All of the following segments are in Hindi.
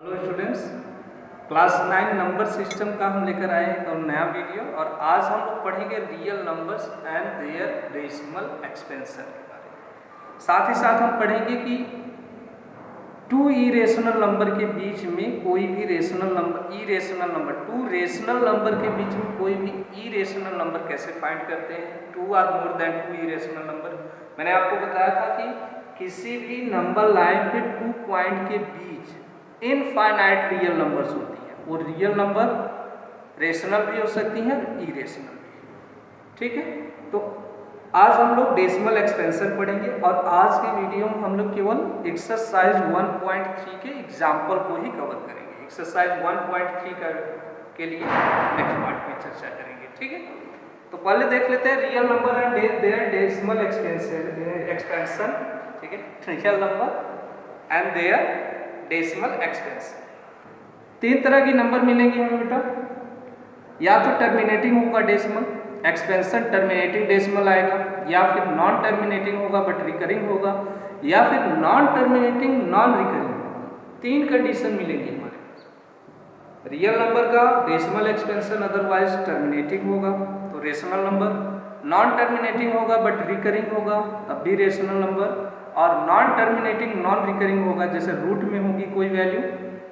Hello students, class 9 number system का हम लेकर आए हैं एक नया वीडियो। और आज हम लोग पढ़ेंगे real numbers and their decimal expansion के बारे में। साथ ही साथ हम पढ़ेंगे कि टू इरेशनल नंबर के बीच में कोई भी rational number two rational number के बीच में कोई भी इरेशनल नंबर कैसे फाइंड करते हैं। Two or more than two irrational number. मैंने आपको बताया था कि किसी भी नंबर लाइन पे 2 पॉइंट के बीच इनफाइनाइट रियल नंबर्स होती हैं। वो रियल नंबर रेशनल भी हो सकती हैं और इरेशनल भी। ठीक है, तो आज हम लोग डेसिमल एक्सपेंशन पढ़ेंगे और आज के वीडियो में हम लोग केवल एक्सरसाइज 1.3 के एग्जाम्पल को ही कवर करेंगे। एक्सरसाइज 1.3 के लिए नेक्स्ट पार्ट में चर्चा करेंगे। ठीक है, तो पहले देख लेते हैं real number and their decimal expansion. ठीक है, real number and their decimal expansion. 3 तरह की नंबर मिलेंगे हमें बेटा, या तो टर्मिनेटिंग होगा डेसिमल एक्सपेंशन, टर्मिनेटिंग डेसिमल आएगा, या फिर नॉन टर्मिनेटिंग होगा बट रिकरिंग होगा, या फिर नॉन टर्मिनेटिंग नॉन रिकरिंग होगा। 3 कंडीशन मिलेंगी हमारे पास। रियल नंबर का डेसिमल एक्सपेंशन अदरवाइज टर्मिनेटिंग होगा तो रेशनल नंबर, नॉन टर्मिनेटिंग होगा बट रिकरिंग होगा तब भी रेशनल नंबर, और नॉन टर्मिनेटिंग नॉन रिकरिंग होगा जैसे रूट में होगी कोई वैल्यू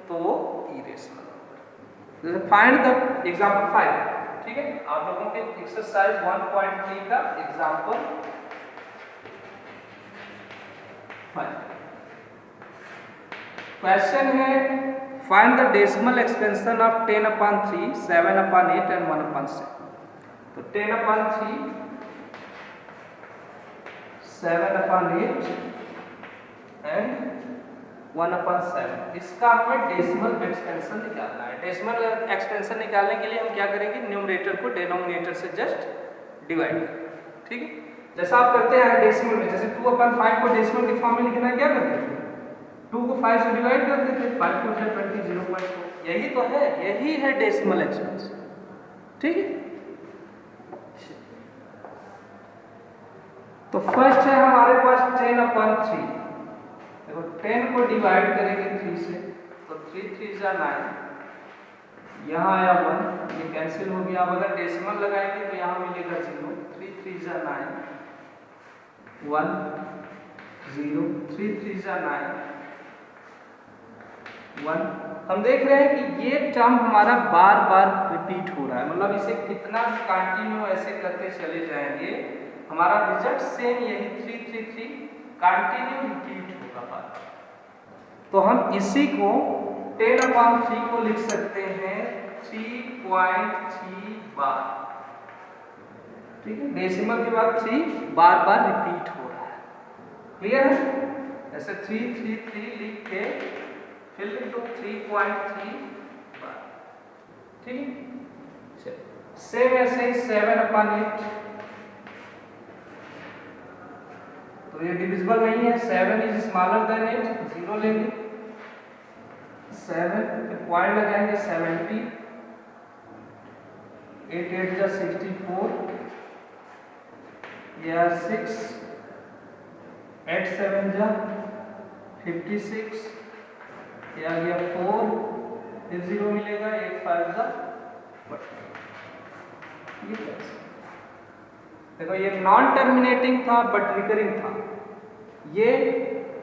तो वो इरेशनल नंबर। जैसे फाइंड द एग्जांपल 5। ठीक है, आप लोगों के एक्सरसाइज 1.3 का एग्जांपल 5 क्वेश्चन है find the decimal expansion of 10/3, 7/8 and 1/7। तो 10/3, 7/8 एंड 1/7, इसका हमें डेसिमल एक्सपेंशन निकालना है। डेसिमल एक्सपेंशन निकालने के लिए हम क्या करेंगे, न्यूमरेटर को डिनोमिनेटर से जस्ट डिवाइड करेंगे। ठीक है, जैसा आप करते हैं डेसिमल में, जैसे 2/5 को डेसिमल के फॉर्म में लिखना है, क्या करते थे 2 को 5 से डिवाइड करते थे, 5 को 20 0.4। यही तो है, यही है डेसिमल एक्सपेंशन। ठीक है, तो फर्स्ट है हमारे पास 10/3। देखो 10 को डिवाइड करेंगे 3 से तो 3 3 जा 9, यहाँ आया 1, ये कैंसिल हो गया। अब अगर डेसिमल लगाएंगे तो यहाँ मिलेगा 0, 3 3 जा 9, 1 0, 3 3 जा 9, 1। हम देख रहे हैं कि ये टर्म हमारा बार बार रिपीट हो रहा है, मतलब इसे कितना कंटिन्यू ऐसे करते चले जाएंगे हमारा रिजल्ट सेम यही 3 3 3 कंटिन्यू रिपीट होगा बार। तो हम इसी को 10/3 को लिख सकते हैं 3.3 बार। ठीक है, डेसिमल के बाद 3 बार बार रिपीट हो रहा है। क्लियर है? ऐसे 3 3 3 लिख के फिर लिख दो 3.3 बार। ठीक है, सेम ऐसे ही 7/8, तो ये डिविजिबल नहीं है, 7 इज स्मॉलर देन 8, 0 लेंगे, 7 पे पॉइंट लगाएंगे 70, 8 8 जा 64, या 6, 8 7 जा 56, या गया 4, फिर 0 मिलेगा, 8 5 जा 40। देखो ये नॉन टर्मिनेटिंग था बट रिकरिंग था, ये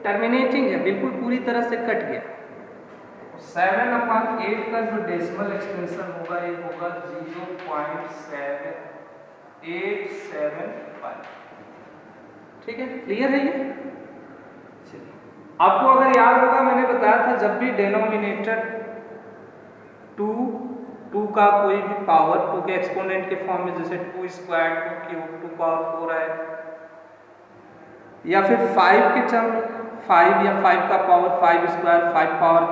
टर्मिनेटिंग है, बिल्कुल पूरी तरह से कट गया। 7/8 का जो डेसिमल एक्सपेंशन होगा ये होगा 0.7875। ठीक है, क्लियर है ये? चलिए, आपको अगर याद होगा मैंने बताया था जब भी डिनोमिनेटर 2 का कोई भी पावर 2 के एक्सपोनेंट के फॉर्म में, जैसे 2 स्क्वायर 2 क्यूब 2 पावर 4 है, या फिर 5 के टर्म 5 या 5 का power 5 square 5 power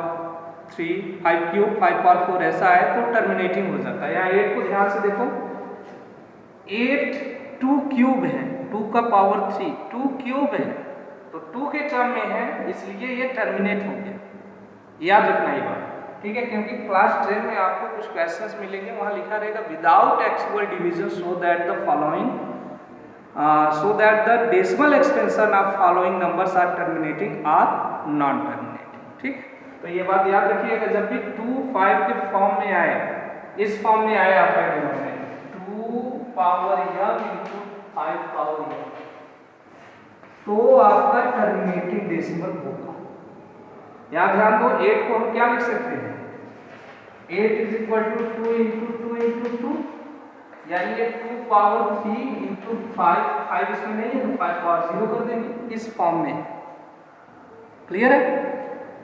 3 5 cube 5 power 4 ऐसा है तो टर्मिनेटिंग हो जाता है। यहाँ 8 को ध्यान से देखो, 8 2 क्यूब है, 2 का पावर 3 2 क्यूब है तो 2 के टर्म में है, इसलिए ये टर्मिनेट हो गया। याद रखना ये बात। ठीक है, क्योंकि क्लास 10 में आपको कुछ क्वेश्चंस मिलेंगे, वहाँ लिखा रहेगा without actual division so that the decimal expansion of following numbers are terminating or non terminating. ठीक है, तो तो ये बात याद रखिएगा, जब भी 2 5 के फॉर्म में आए, इस फॉर्म में आए आपका denominator 2 power m into 5 power m, तो आपका टर्मिनेटिंग डेसिमल होगा। यहाँ ध्यान दो, 8 को हम क्या लिख सकते हैं, 8 इज इक्वल टू 2 इंटू 2, यानी ये 2 पावर 3 इंटू 5, 5 इसमें नहीं है तो 5 पावर 0 कर देंगे इस फॉर्म में। क्लियर है?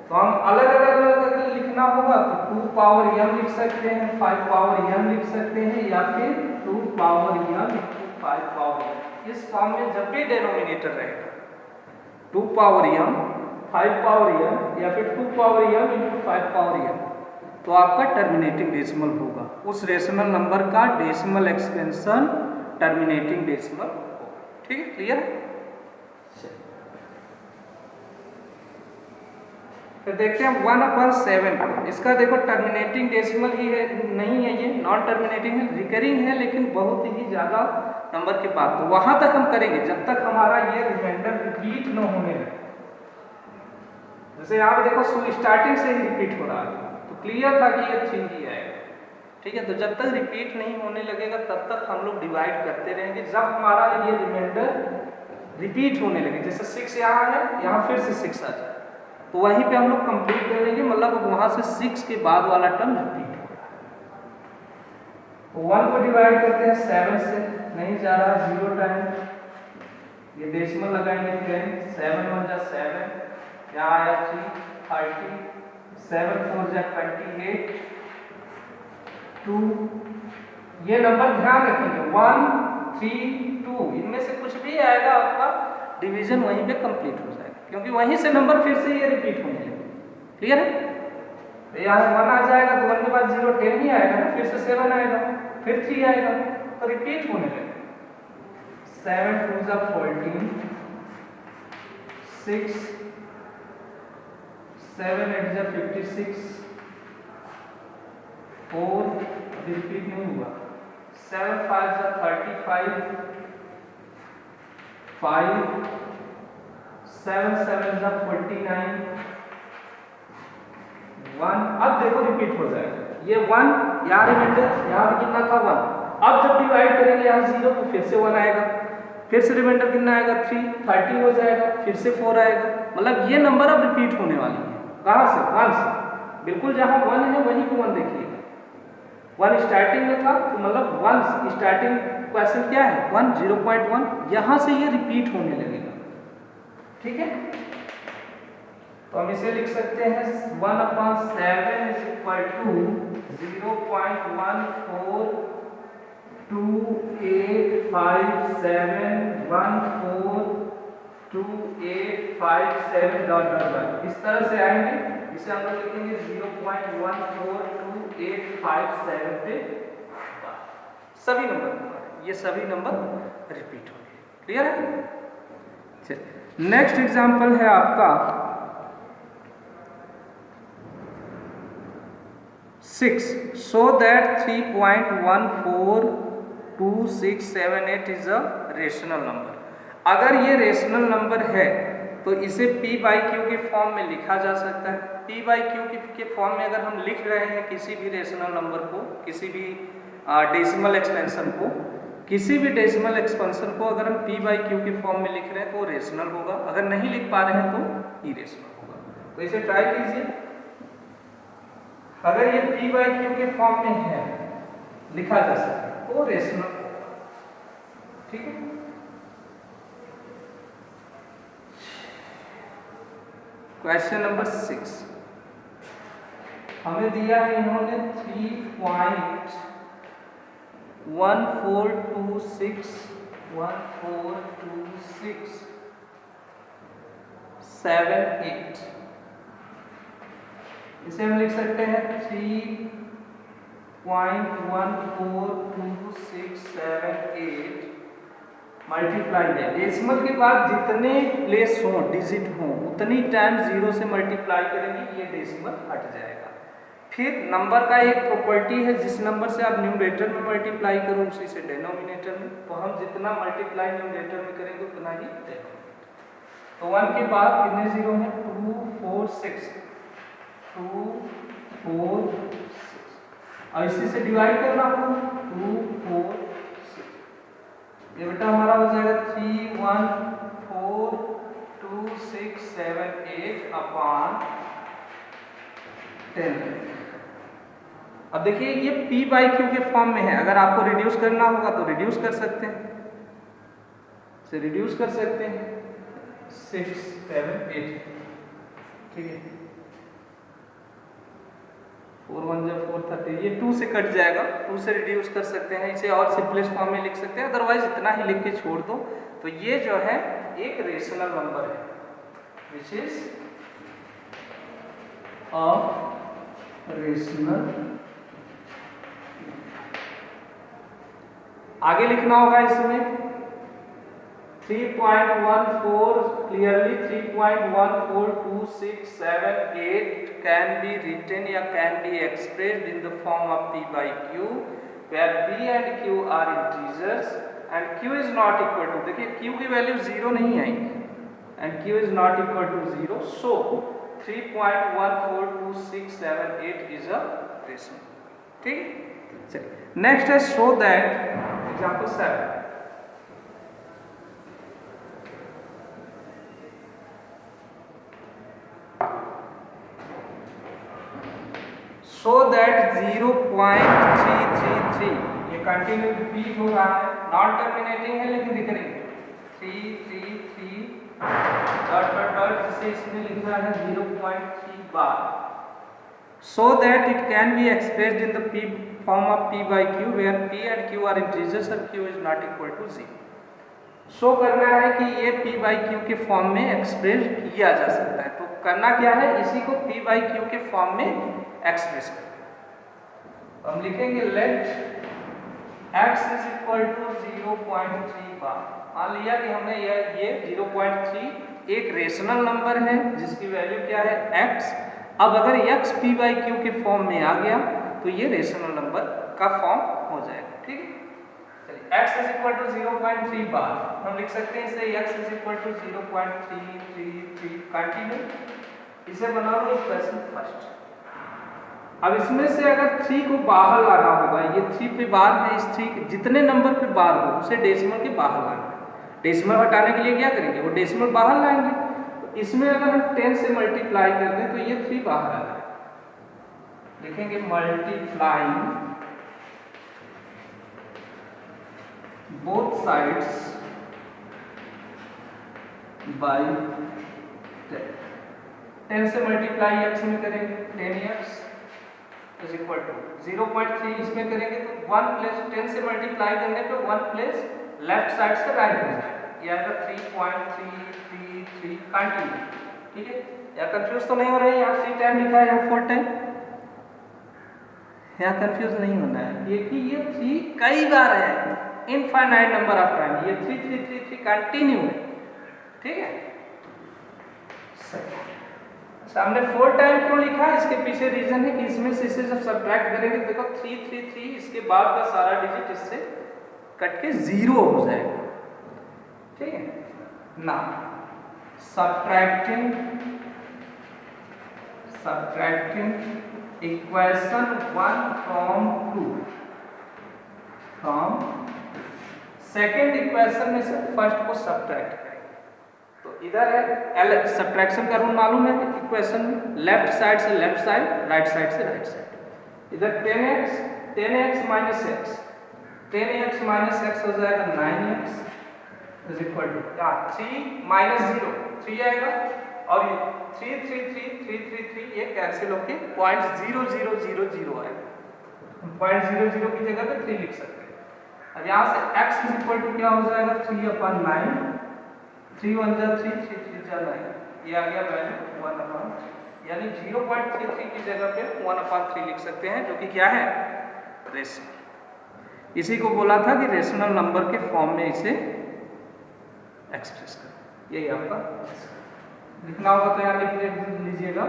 तो हम अलग अलग लिखना होगा तो 2 पावर m लिख सकते हैं, 5 पावर m लिख सकते हैं, या फिर 2 power m into 5 power m। इस फॉर्म में जब भी डिनोमिनेटर रहेगा 2 पावर m, 5 पावर m, या फिर 2 power m into 5 power m, तो आपका टर्मिनेटिंग डेसिमल होगा। उस रेशनल नंबर का डेसिमल एक्सपेंशन टर्मिनेटिंग डेसिमल होगा। ठीक है, क्लियर है? फिर देखते हैं 1/7। इसका देखो टर्मिनेटिंग डेसिमल ही है, नहीं है, ये नॉन टर्मिनेटिंग है, रिकरिंग है, लेकिन बहुत ही ज़्यादा नंबर के बाद। तो वहाँ तक हम करेंगे जब तक हमारा ये रिमाइंडर रिपीट न होने लगे। जैसे यहाँ पे देखो स्टार्टिंग से ही रिपीट हो रहा है, तो क्लियर था कि ये 3 ही आएगा। ठीक है, तो जब तक रिपीट नहीं होने लगेगा तब तक हम लोग डिवाइड करते रहेंगे। जब हमारा ये रिमाइंडर रिपीट होने लगे, जैसे 6 यहाँ है, यहाँ फिर से 6 आ जाए, तो वहीं पे हम लोग कंप्लीट कर लेंगे, मतलब वहाँ से 6 के बाद वाला टर्म रिपीट हो रहा है। तो 1 को डिवाइड करते हैं 7 से, नहीं जा रहा, 0 टाइम, ये डेसिमल लगाएंगे 10, 7 1 जा 7, यहाँ आया 3 30, 7 4 जा 28, 2, ये नंबर ध्यान रखेंगे 1 3 2, इनमें से कुछ भी आएगा आपका डिवीजन वहीं पे कंप्लीट हो जाएगा, क्योंकि वहीं से नंबर फिर से ये रिपीट होने लगे। क्लियर है? तो यहाँ 1 आ जाएगा तो 1 के बाद 0 10 ही आएगा ना, फिर से 7 आएगा, फिर 3 आएगा, तो रिपीट होने लगे। 7 2 जा 14, 6 7 8 जा 56, 4 रिपीट नहीं हुआ, 7 5 जा 35, 5 7 7 जा 49, 1, अब देखो रिपीट हो जाएगा, ये 1 यहाँ रिमाइंडर, यहाँ भी कितना था 1, अब जब डिवाइड करेंगे यहाँ 0 तो फिर से 1 आएगा, फिर से रिमाइंडर कितना आएगा 3, 30 हो जाएगा, फिर से 4 आएगा, मतलब ये नंबर अब रिपीट होने वाली है। कहाँ से? 1 से, बिल्कुल जहाँ 1 है वहीं पे 1 देखिएगा, 1 स्टार्टिंग में था तो मतलब 1 स्टार्टिंग क्वेश्चन क्या है 1 0.1, यहाँ से ये रिपीट होने लगेगा। ठीक है, तो हम इसे लिख सकते हैं 1/7 is equal to 0.142857142857 dot dot dot, इस तरह से आएंगे। इसे हम लोग लिखेंगे 0.142857 पे सभी नंबर, ये सभी नंबर रिपीट होंगे। क्लियर है? चलिए नेक्स्ट एग्जांपल है आपका 6, so that 3.142678 is a rational number. अगर ये रेशनल नंबर है तो इसे p बाई क्यू के फॉर्म में लिखा जा सकता है। p बाई क्यू के फॉर्म में अगर हम लिख रहे हैं किसी भी रेशनल नंबर को, किसी भी डेसिमल एक्सपेंशन को, किसी भी डेसिमल एक्सपेंशन को अगर हम p बाई क्यू के फॉर्म में लिख रहे हैं तो वो रेशनल होगा, अगर नहीं लिख पा रहे हैं तो इरेशनल होगा। तो इसे ट्राई कीजिए, अगर ये p बाई क्यू के फॉर्म में है, लिखा जा सकता है, तो रेशनल होगा। ठीक है, क्वेश्चन नंबर 6 हमें दिया है इन्होंने 3.1426 इसे हम लिख सकते हैं 3.142678 मल्टीप्लाई है। डेसिमल के बाद जितने प्लेस हों, डिजिट हों, उतनी टाइम 0 से मल्टीप्लाई करेंगे, ये डेसिमल हट जाएगा। फिर नंबर का एक प्रॉपर्टी है, जिस नंबर से आप न्यूमरेटर में मल्टीप्लाई करो उसी से डिनोमिनेटर में, तो हम जितना मल्टीप्लाई न्यूमरेटर में करेंगे उतना ही डिनोमिनेटर। तो 1 के बाद कितने 0 हैं 2 4 6, 2 4 6 और इसी से डिवाइड करना होगा 2 4 6। ये बेटा हमारा हो जाएगा 3 1 4 2 6 7 8 अपॉन 10। अब देखिए ये p बाई क्यू के फॉर्म में है, अगर आपको रिड्यूस करना होगा तो रिड्यूस कर सकते हैं, से रिड्यूस कर सकते हैं 6 7 8, ठीक है। 4 1 जब 4 30, ये 2 से कट जाएगा, 2 से रिड्यूस कर सकते हैं, इसे और सिंपलेस्ट फॉर्म में लिख सकते हैं, अदरवाइज इतना ही लिख के छोड़ दो। तो ये जो है एक रेशनल नंबर है विच इज अ रेशनल। आगे लिखना होगा इसमें 3.14 क्लियरली 3.142678 कैन बी रिटन या can be expressed in the form of p by q where p and q are integers and q is not equal to, देखिए q की वैल्यू 0 नहीं आएगी and q is not equal to 0, so 3.142678 is a rational, ठीक है। चलिए नेक्स्ट है show that, example 7, so that 0.333 ये कंटिन्यू रिपीट हो रहा है, नॉन टर्मिनेटिंग है लेकिन दिख रही है 333 डॉट डॉट डॉट, जिसे इसमें लिखना है 0.3 बार, so that it can be expressed in the p form of p by q where p and q are integers and q is not equal to 0। Show करना है कि ये p by q के फॉर्म में एक्सप्रेस किया जा सकता है, तो करना क्या है, इसी को p by q के फॉर्म में एक्सप्रेस करना। हम लिखेंगे let x is equal to 0.3 bar. मान लिया कि हमने ये 0.3 एक रेशनल नंबर है जिसकी वैल्यू क्या है x। अब अगर x p by q के फॉर्म में आ गया तो ये रेशनल नंबर का फॉर्म हो जाएगा, ठीक है। चलिए x is equal to 0.3 bar, हम लिख सकते हैं इसे x is equal to 0.333 continue. इसे बना लो इक्वेशन फर्स्ट। अब इसमें से अगर 3 को बाहर लाना होगा, ये 3 पे बार है, इस 3 जितने नंबर पे बार हो उसे डेसिमल के बाहर लाना है। डेसिमल हटाने के लिए क्या करेंगे, वो डेसिमल बाहर लाएंगे। तो इसमें अगर हम 10 से मल्टीप्लाई कर दें तो ये 3 बाहर आ जाए, लिखेंगे मल्टीप्लाइंग बोथ साइड्स बाय 10 से मल्टीप्लाई x में करेंगे 10x इज इक्वल टू 0.3 इसमें करेंगे तो 1 प्लस 10 से मल्टीप्लाई करने पे 1 प्लस लेफ्ट साइड से राइट में जाएगा, ये आएगा 3.333 कंटिन्यू, ठीक है। या कंफ्यूज तो नहीं हो रहे हैं, यहाँ 3 टाइम लिखा है यहाँ 4 टाइम, यहाँ कंफ्यूज नहीं होना है क्योंकि ये 3 कई बार है, इनफाइनाइट नंबर ऑफ टाइम, ये 3333 कंटिन्यू है, ठीक है। हमने 4 टाइम क्यों लिखा, इसके पीछे रीजन है कि इसमें से इसे जब सब्ट्रैक्ट करेंगे तो देखो 333 इसके बाद का सारा डिजिट इससे कट के 0 हो जाएगा, ठीक है ना। Subtracting equation 1 from second equation में से फर्स्ट को सब्ट्रैक्ट करेंगे। तो इधर है सब्ट्रैक्शन का रूल मालूम है इक्वेशन में, लेफ्ट साइड से लेफ्ट साइड, राइट साइड से राइट साइड। इधर 10x minus x, 10x minus x हो जाएगा 9x is equal to 3 minus 0 3 आएगा, और 333 ये कैंसिल होके 0.0000 आएगा, 0.00 की जगह पे 3 लिख सकते हैं। अब यहाँ से x इज इक्वल टू क्या हो जाएगा 3/9, 3 1 जा 3 3 3 जा 9, ये आ गया वैल्यू 1/3, यानी 0.33 की जगह पे 1/3 लिख सकते हैं, जो कि क्या है रेशनल। इसी को बोला था कि रेशनल नंबर के फॉर्म में इसे एक्सप्रेस करें, यही आपका लिखना होगा। तो यहाँ लिख लीजिएगा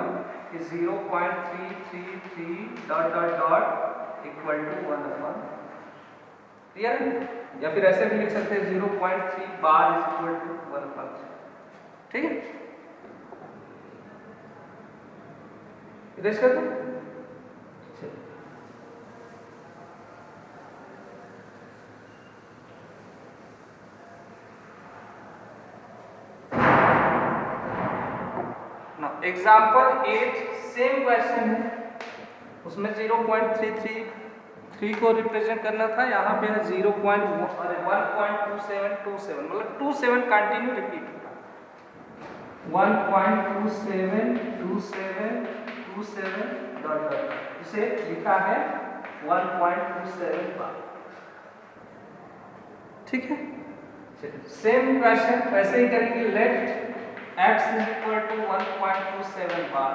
कि 0.333 dot dot dot equal to 1/3, clear है। या फिर ऐसे भी लिख सकते हैं 0.3 बार इज इक्वल टू 1/3, ठीक है। रेस कर दो। एग्जाम्पल 8 सेम क्वेश्चन है, उसमें 0.333 को रिप्रेजेंट करना था, यहाँ पे है 1.2727 मतलब 27 कंटिन्यू रिपीट होगा। 1.272727 डॉट डॉट, इसे लिखा है 1.27 बार। ठीक है, सेम क्वेश्चन वैसे ही करेंगे। Let x is equal to 1.27 bar,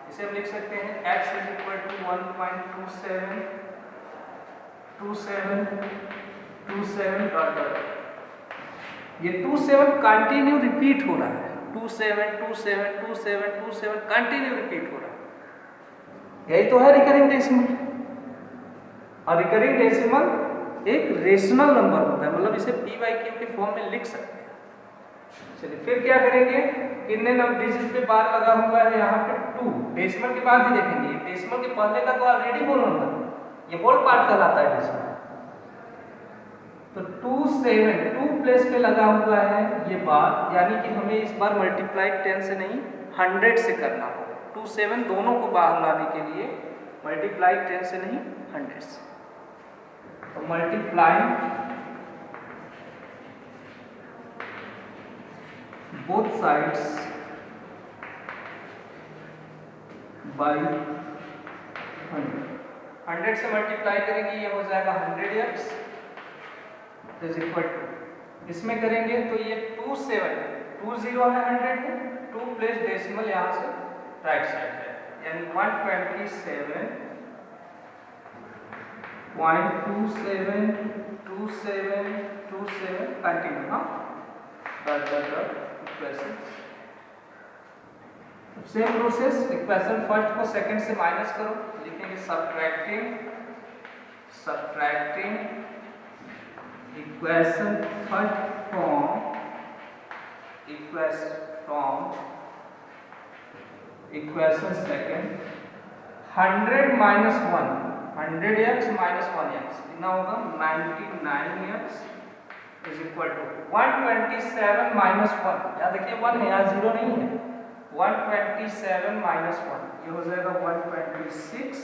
इसे हम लिख सकते हैं x is equal to 1.2727 dot dot. ये 27 कंटिन्यू रिपीट हो रहा है, 27 कंटिन्यू रिपीट हो रहा है। यही तो है रिकरिंग डेसिमल। और रिकरिंग डेसिमल एक रेशनल नंबर होता है, मतलब इसे p बाई क्यू के फॉर्म में लिख सकते हैं। चलिए फिर क्या करेंगे, कितने नंबर डिजिट पे बार लगा हुआ है, यहाँ पे 2। डेसिमल के बाद ही देखेंगे, डेसिमल के पहले का तो ऑलरेडी होल नंबर, ये होल पार्ट कहलाता है डेसिमल। तो 2 प्लेस पे लगा हुआ है ये बार, यानी कि हमें इस बार मल्टीप्लाई 10 से नहीं 100 से करना होगा। 27 दोनों को बाहर लाने के लिए मल्टीप्लाई 10 से नहीं 100 से। तो मल्टीप्लाई बोथ साइड्स बाई 100 से मल्टीप्लाई करेंगे, ये हो जाएगा 100x इज इक्वल टू, इसमें करेंगे तो ये 27 है, 20 है 100 में, 2 प्लेस डेसिमल यहाँ से राइट साइड है, यानी 127.2727 कंटिन्यू। हाँ, सेम प्रोसेस, इक्वेशन फर्स्ट को सेकंड से माइनस करो, लिखेंगे subtracting equation first from equation second. 100 minus 1, 100x minus 1x कितना होगा, 99x is equal to 127 minus 1, यहाँ देखिए 1 है, यहाँ 0 नहीं है। 127 माइनस 1 ये हो जाएगा 126,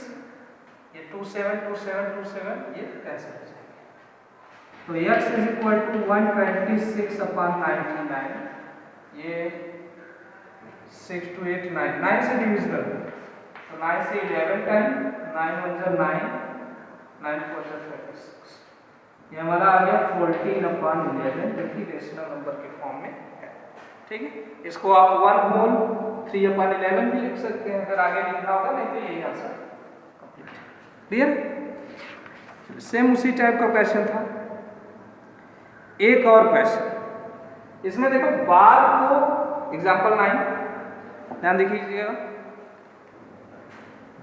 ये 27 ये कैंसिल हो जाएगा। तो x इज इक्वल टू 126/99, ये 6 to 8 9 से डिविजिबल, तो 9 से 11 टाइम, 9 1 जा 9, 9 4 जा 36, ये हमारा आ गया 14/11, जो कि रेशनल नंबर के फॉर्म में है। ठीक है, इसको आप 1 होल 3/11 भी लिख सकते हैं अगर आगे लिखना होगा, नहीं तो यही आंसर कंप्लीट। क्लियर? सेम उसी टाइप का क्वेश्चन था। एक और क्वेश्चन, इसमें देखो बार को, एग्जांपल 9 ध्यान देखिएगा,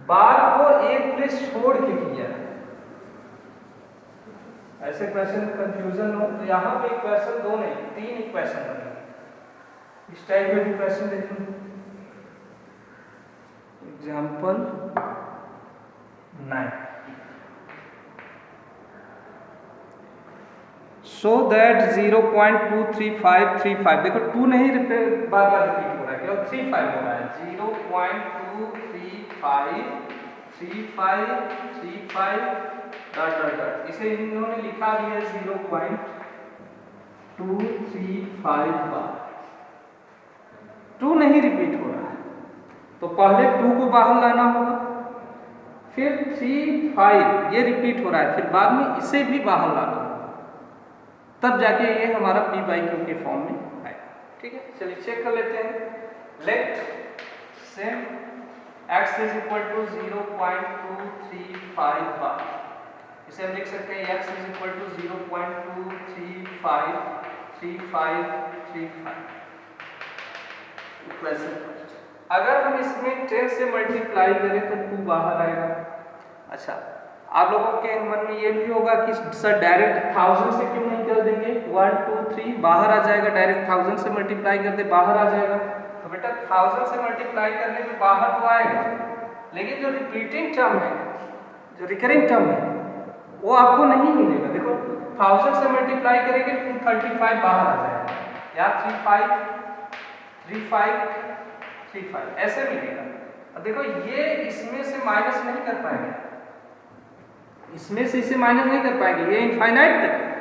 बार को एक प्लेस छोड़ के किया है। ऐसे क्वेश्चन कंफ्यूजन हो तो यहाँ पे इक्वेशन 2 नहीं 3 इक्वेशन बनेंगे। इस टाइप में भी क्वेश्चन देखेंगे। एग्जांपल 9, सो दैट 0.23535, देखो 2 नहीं बार बार रिपीट हो रहा है, केवल 35 हो रहा है। 0.23535 डॉट डॉट डॉट, इसे इन्होंने लिखा भी है 0.235 बार। 2 नहीं रिपीट हो रहा है, तो पहले 2 को बाहर लाना होगा, फिर 35 ये रिपीट हो रहा है, फिर बाद में इसे भी बाहर लाना होगा, तब जाके ये हमारा p बाई क्यू के फॉर्म में आएगा। ठीक है, चलिए चेक कर लेते हैं। Let same x is equal to 0.235 bar, इसे हम लिख सकते हैं x is equal to 0.23535 equation first. अगर हम इसमें 10 से मल्टीप्लाई करें तो 2 बाहर आएगा। अच्छा, आप लोगों के मन में ये भी होगा कि सर डायरेक्ट 1000 से क्यों नहीं कर देंगे, 1 2 3 बाहर आ जाएगा, डायरेक्ट 1000 से मल्टीप्लाई कर दे बाहर आ जाएगा। तो बेटा 1000 से मल्टीप्लाई करने पे बाहर तो आएगा, लेकिन जो रिपीटिंग टर्म है, जो रिकरिंग टर्म है, वो आपको नहीं मिलेगा। देखो 1000 से मल्टीप्लाई करेंगे 235 बाहर आ जाएगा, या 35 ऐसे मिलेगा। और देखो ये इसमें से माइनस नहीं कर पाएंगे, इसमें से इसे माइनस नहीं कर पाएंगे, ये इनफाइनाइट तक है।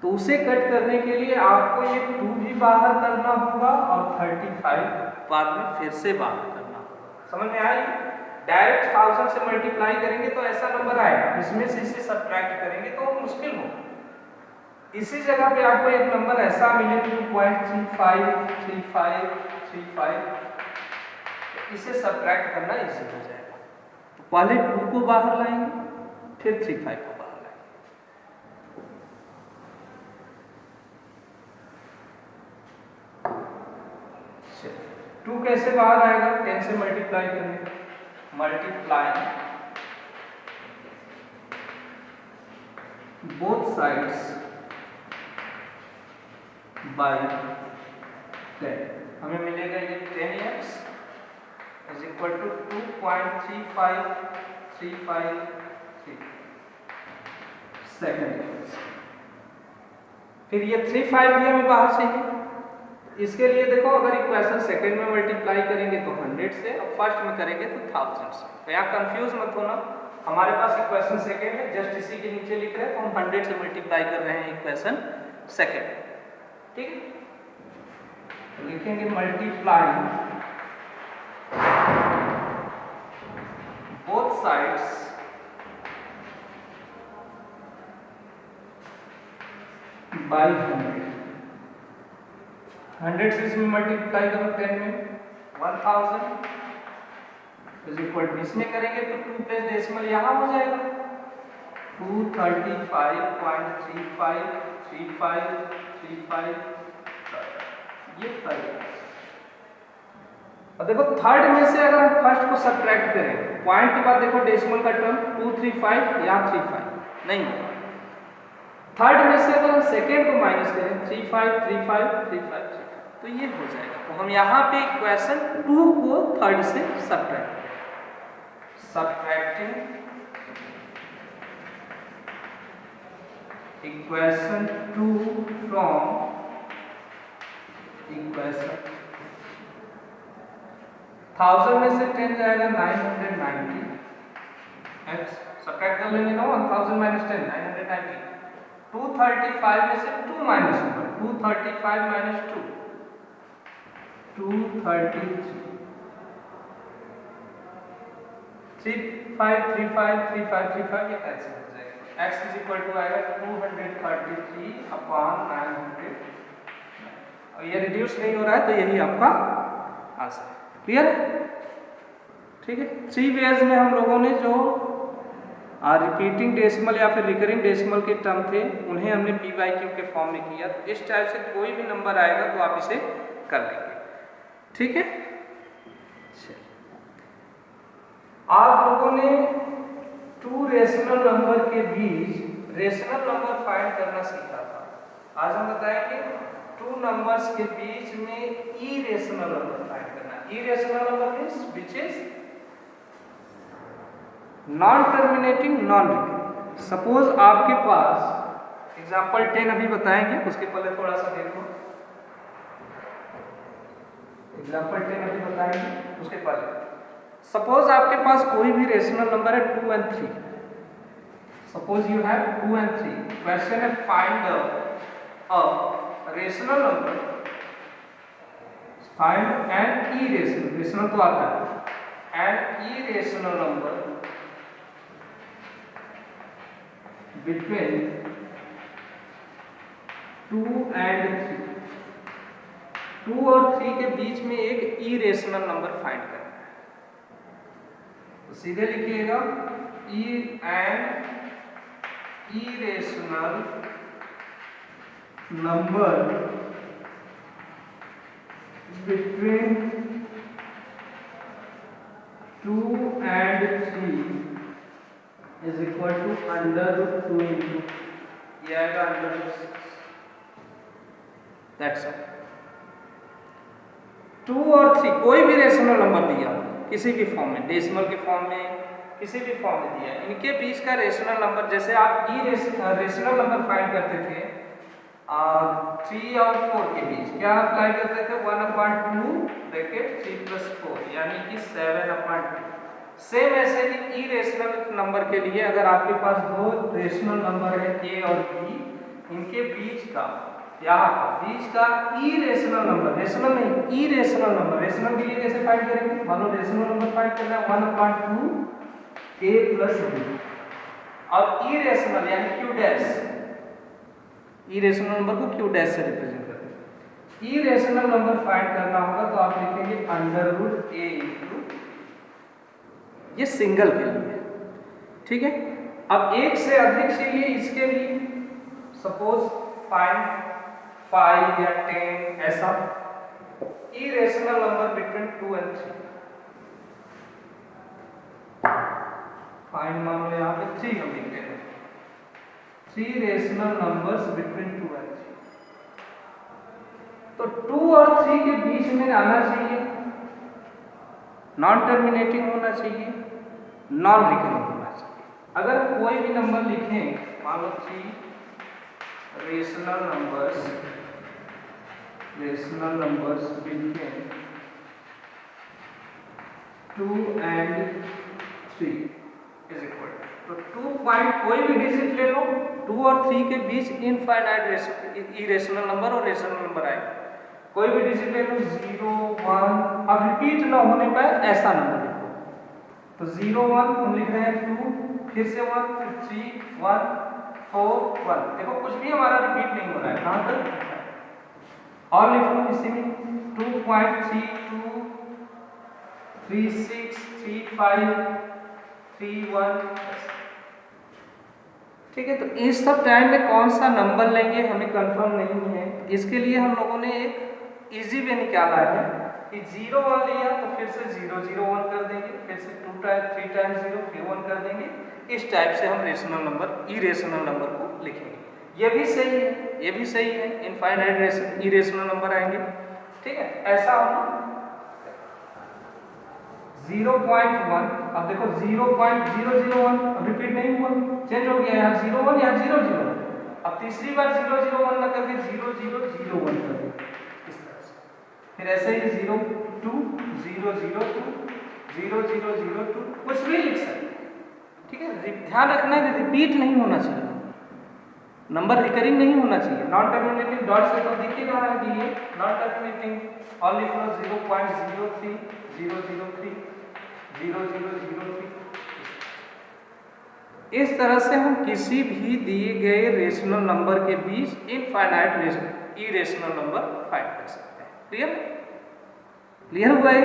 तो उसे कट करने के लिए आपको ये 2 भी बाहर करना होगा और 35 बाद में फिर से बाहर करना होगा। समझ में आई? डायरेक्ट 1000 से मल्टीप्लाई करेंगे तो ऐसा नंबर आएगा, इसमें से इसे सब्ट्रैक्ट करेंगे तो मुश्किल होगा। इसी जगह पे आपको एक नंबर ऐसा मिले 2.35 इसे सब्ट्रैक्ट करना इजी हो जाएगा। तो पहले 2 को बाहर लाएंगे, फिर 35 को बाहर लाएंगे। 2 कैसे बाहर आएगा? 10 से मल्टीप्लाई करेंगे, मल्टीप्लाई बोथ साइड्स बाय 10, हमें मिलेगा ये 10x is equal to 2.35353 second. फिर ये 35 भी हमें बाहर चाहिए। इसके लिए देखो, अगर इक्वेशन सेकंड में मल्टीप्लाई करेंगे तो 100 से, और फर्स्ट में करेंगे तो 1000 से। तो यहाँ कंफ्यूज मत होना, हमारे पास इक्वेशन सेकंड है, जस्ट इसी के नीचे लिख रहे हैं, तो हम 100 से मल्टीप्लाई कर रहे हैं इक्वेशन सेकंड। ठीक है, तो लिखेंगे मल्टीप्लाई बोथ साइड्स बाई 100 से इसमें मल्टीप्लाई करो 10 में 1000 इज इक्वल टू, इसमें करेंगे तो 2 प्लस डेसिमल यहाँ हो जाएगा 235.353535 ये थर्ड। और देखो थर्ड में से अगर हम फर्स्ट को सब्ट्रैक्ट करें, पॉइंट के बाद देखो डेसिमल का टर्म 235 या 35 नहीं होगा। थर्ड में से अगर हम सेकेंड को माइनस करें 35 तो ये हो जाएगा। तो हम यहाँ पे इक्वेशन 2 को थर्ड से सब्ट्रैक्टिंग इक्वेशन 2 फ्रॉम इक्वेशन 1000 में से 10 जाएगा 990 x सब्ट्रैक्ट कर लेंगे ना, 1000 माइनस 10 990। 235 में से 2 माइनस होगा, 235 माइनस 2 233 35 ये कैंसिल हो जाएगा। x इज इक्वल टू आएगा 233/900 और ये रिड्यूस नहीं हो रहा है, तो यही आपका आंसर है। क्लियर है? ठीक है, 3 वेज में हम लोगों ने जो रिपीटिंग डेसिमल या फिर रिकरिंग डेसिमल के टर्म थे उन्हें हमने p/q के फॉर्म में किया। तो इस टाइप से कोई भी नंबर आएगा तो आप इसे कर लेंगे। ठीक है, आप लोगों ने 2 रेशनल नंबर के बीच रेशनल नंबर फाइंड करना सीखा था। आज हम बताएंगे 2 नंबर्स के बीच में इरेशनल नंबर फाइंड करना। Irrational number means which is non terminating non recurring. Suppose आपके पास एग्जांपल 10 अभी बताएंगे, उसके पहले थोड़ा सा देखो। एग्जांपल 10 अभी बताएंगे, उसके पहले सपोज आपके पास कोई भी रेशनल नंबर है 2 and 3। Suppose you have 2 and 3। Question है find a rational number, find an irrational, rational तो आता है, an irrational number between 2 and 3। 2 और 3 के बीच में एक इरेशनल नंबर फाइंड करना है। तो सीधे लिखिएगा an irrational number between 2 and 3 is equal to √2 into ये आएगा √6। That's all. 2 और 3 कोई भी रेशनल नंबर दिया, किसी भी फॉर्म में, डेसिमल के फॉर्म में, किसी भी फॉर्म में दिया है, इनके बीच का रेशनल नंबर, जैसे आप रेशनल नंबर फाइंड करते थे 3 और 4 के बीच, क्या अप्लाई करते थे 1/2 ब्रैकेट 3 + 4 यानी कि 7/2। सेम ऐसे ही इरेशनल नंबर के लिए अगर आपके पास दो रेशनल नंबर है a और b, इनके बीच का इरेशनल नंबर, रेशनल नहीं इरेशनल नंबर, रेशनल के लिए कैसे फाइंड करेंगे, मान लो रेशनल नंबर फाइंड करना है 1/2 a + b, और इरेशनल यानी q डैश, इरेशनल नंबर को q डैश से रिप्रेजेंट करते हैं। इरेशनल नंबर फाइंड करना होगा तो आप लिखेंगे √a, ये सिंगल के लिए, ठीक है। अब एक से अधिक चाहिए, इसके लिए सपोज फाइंड 5 या 10 ऐसा इरेशनल नंबर बिटवीन 2 और 3, फाइंड मान लो यहाँ पे 3 हम लिख रहे हैं, 3 रेशनल नंबर्स बिटवीन 2 और 3, तो 2 और 3 के बीच में आना चाहिए, नॉन टर्मिनेटिंग होना चाहिए, नॉन रिकरिंग होना चाहिए। अगर कोई भी नंबर लिखें, मान लो 3 rational numbers between 2 and 3 is equal तो 2 पॉइंट कोई भी डिजिट ले लो, 2 और 3 के बीच इनफाइनाइट इरेशनल नंबर और रेशनल नंबर आएगा, कोई भी डिजिट ले लो 0 1, अब रिपीट ना होने पर ऐसा नंबर लिखो, तो 0 1 हम लिख रहे हैं 2, फिर से 1, फिर 3 1 4 1, देखो कुछ भी हमारा रिपीट नहीं हो रहा है, कहाँ तक और लिख लो इसी में 2.32 36 35 31, ठीक है। तो इस सब टाइम में कौन सा नंबर लेंगे हमें कंफर्म नहीं है, इसके लिए हम लोगों ने एक इजी वे निकाला है कि 0 1 लिया तो फिर से 0 0 1 कर देंगे, फिर से 2 टाइम 3 टाइम 0 फिर 1 कर देंगे, इस टाइप से हम रेशनल नंबर इरेशनल नंबर को लिखेंगे। ये भी सही है, ये भी सही है, इनफाइनाइट इरेशनल नंबर आएंगे, ठीक है। ऐसा हम 0.1, अब देखो 0.001 अब रिपीट नहीं हुआ, चेंज हो गया, यहाँ 0 1 यहाँ 0 0, अब तीसरी बार 0 0 1 ना करके 0 0 0 1 कर देंगे इस तरह से, फिर ऐसे ही 0 2 0 0 2 0 0 0 2 कुछ भी लिख सकते हैं, ठीक है। ध्यान रखना है कि रिपीट नहीं होना चाहिए, नंबर रिकरिंग नहीं होना चाहिए, नॉन टर्मिनेटिंग डॉट से तो दिख ही रहा है कि ये नॉन टर्मिनेटिंग, और लिख लो 0.03 003 0003, इस तरह से हम किसी भी दिए गए रेशनल नंबर के बीच इनफाइनाइट इरेशनल नंबर फाइंड कर सकते हैं। क्लियर क्लियर हुआ है,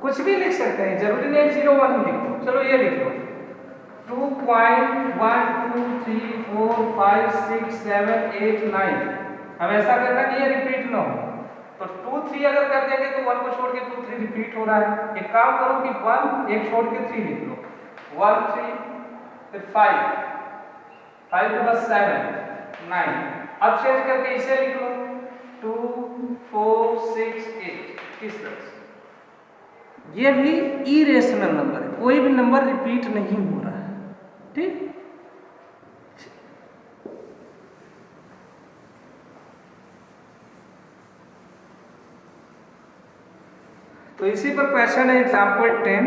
कुछ भी लिख सकते हैं, जरूरी नहीं 0 1 ही लिख लो, चलो ये लिख लो 2.1 2 3 4 5 6 7 8 9, अब ऐसा करना कि ये रिपीट ना हो, तो 2 3 अगर कर देंगे तो 1 को छोड़ के 2 3 रिपीट हो रहा है, एक काम करो कि 1 एक छोड़ के 3 लिख लो, 1 3 फिर 5 5 के बाद 7 9, अब चेंज करके इसे लिख लो 2 4 6 8, किस तरह से, ये भी इरेशनल नंबर है, कोई भी नंबर रिपीट नहीं हो रहा है, ठीक। तो इसी पर क्वेश्चन है example 10,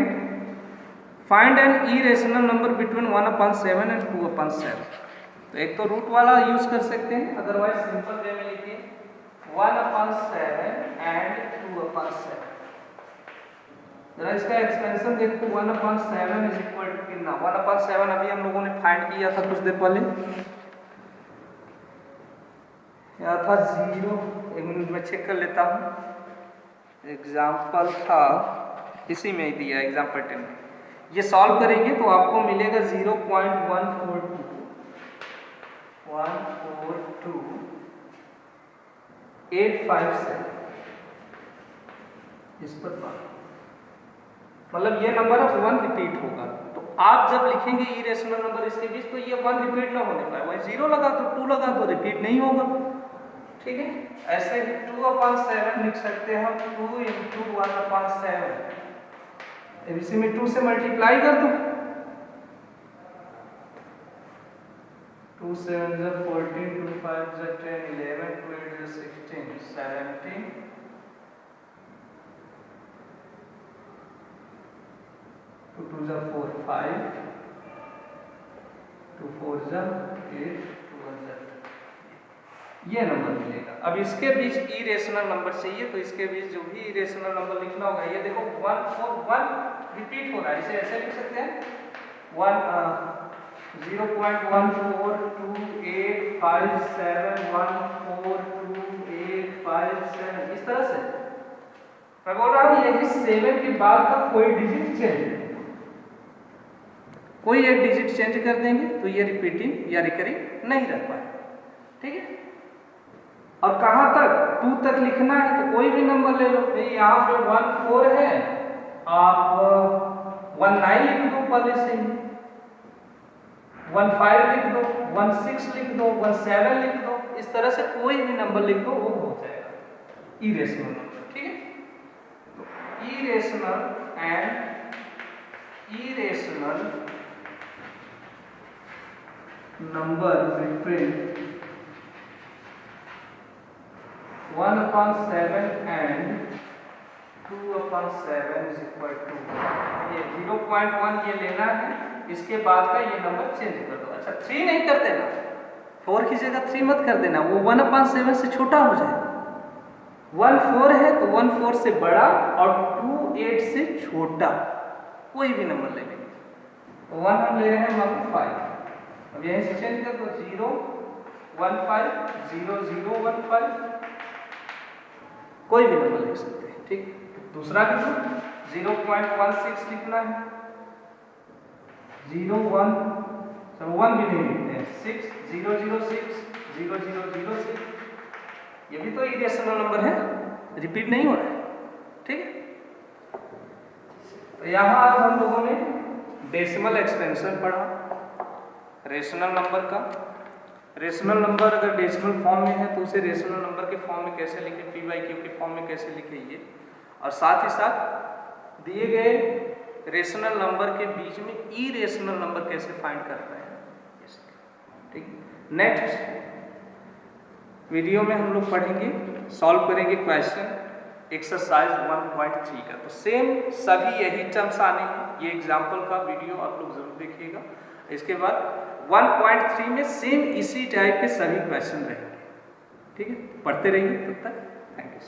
find an irrational number between 1/7 and 2/7। तो एक तो रूट वाला यूज कर सकते हैं, अदरवाइज सिंपल वे में लिखिए 1/7 and 2/7। जरा इसका एक्सपेंशन देखो, 1/7 इज इक्वल टू कितना, 1/7 अभी हम लोगों ने फाइंड किया था कुछ देर पहले, यह था 0, एक मिनट में चेक कर लेता हूँ, एग्जाम्पल था इसी में ही दिया एग्जाम्पल 10 में, ये सॉल्व करेंगे तो आपको मिलेगा 0.142 857, इस पर मतलब ये नंबर ऑफ 1 रिपीट होगा, तो आप जब लिखेंगे इरेशनल नंबर इसके बीच तो ये 1 रिपीट ना होने पाए, वही 0 लगा तो 2 लगा तो रिपीट नहीं होगा, ठीक है। ऐसे ही 2/7 लिख सकते हैं हम, 2 × 1/7 एबीसी में 2 से मल्टीप्लाई कर दो, 2 7 जा 14, 2 5 जा 10, 11, 2 8 जा 16, 17, 2 2 जा 4 5, 2 4 जा 8, 2 1 जा 2, ये नंबर मिलेगा। अब इसके बीच इरेशनल नंबर चाहिए, तो इसके बीच जो भी इरेशनल नंबर लिखना होगा, ये देखो 1 4 1 रिपीट हो रहा है, इसे ऐसे लिख सकते हैं 0.14285714285 इस तरह से। मैं बोल रहा हूँ यदि 7 के बाद का कोई डिजिट चेंज, कोई एक डिजिट चेंज कर देंगे तो ये रिपीटिंग या रिकरिंग नहीं रह पाएगा, ठीक है। और कहाँ तक, 2 तक लिखना है तो कोई भी नंबर ले लो, यहाँ पे 1 4 है, आप 1 9 लिख दो पहले से ही, 1 5 लिख दो, 1 6 लिख दो, 1 7 लिख दो, इस तरह से कोई भी नंबर लिख दो वो हो जाएगा इरेशनल नंबर, ठीक है। तो irrational and irrational number represent 1/7 and 2/7 is equal to, ये 0.1 ये लेना है, इसके बाद का ये नंबर चेंज कर दो। अच्छा 3 नहीं कर देना, 4 की जगह 3 मत कर देना, वो 1/7 से छोटा हो जाएगा। 1 4 है तो 1 4 से बड़ा और 2 8 से छोटा कोई भी नंबर ले लेंगे। 1 हम ले रहे हैं 1 5, अब यहीं से चेंज कर दो 0 1 5 0 0 1 5, कोई भी नंबर लिख सकते हैं, ठीक। दूसरा भी 0.16 लिखना है, 0 1 सब 1 भी नहीं लिखते हैं, 6 0 0 6 0 0 0 6, ये भी तो इरेशनल नंबर है, रिपीट नहीं हो रहा है, ठीक है। तो यहाँ हम लोगों ने डेसिमल एक्सपेंशन पढ़ा रेशनल नंबर का। रेशनल नंबर अगर डेसिमल फॉर्म में है तो उसे रेशनल नंबर के फॉर्म में कैसे लिखें, p/q के फॉर्म में कैसे लिखें ये, और साथ ही साथ दिए गए रेशनल नंबर के बीच में इरेशनल नंबर कैसे फाइंड करते हैं, ठीक। नेक्स्ट वीडियो में हम लोग पढ़ेंगे, सॉल्व करेंगे क्वेश्चन एक्सरसाइज 1.3 का। तो सेम सभी यही टर्म्स आने हैं, ये एग्जाम्पल का वीडियो आप लोग जरूर देखिएगा। इसके बाद 1.3 में सेम इसी टाइप के सभी क्वेश्चन रहेंगे, ठीक है। पढ़ते रहिए, तब तक थैंक यू।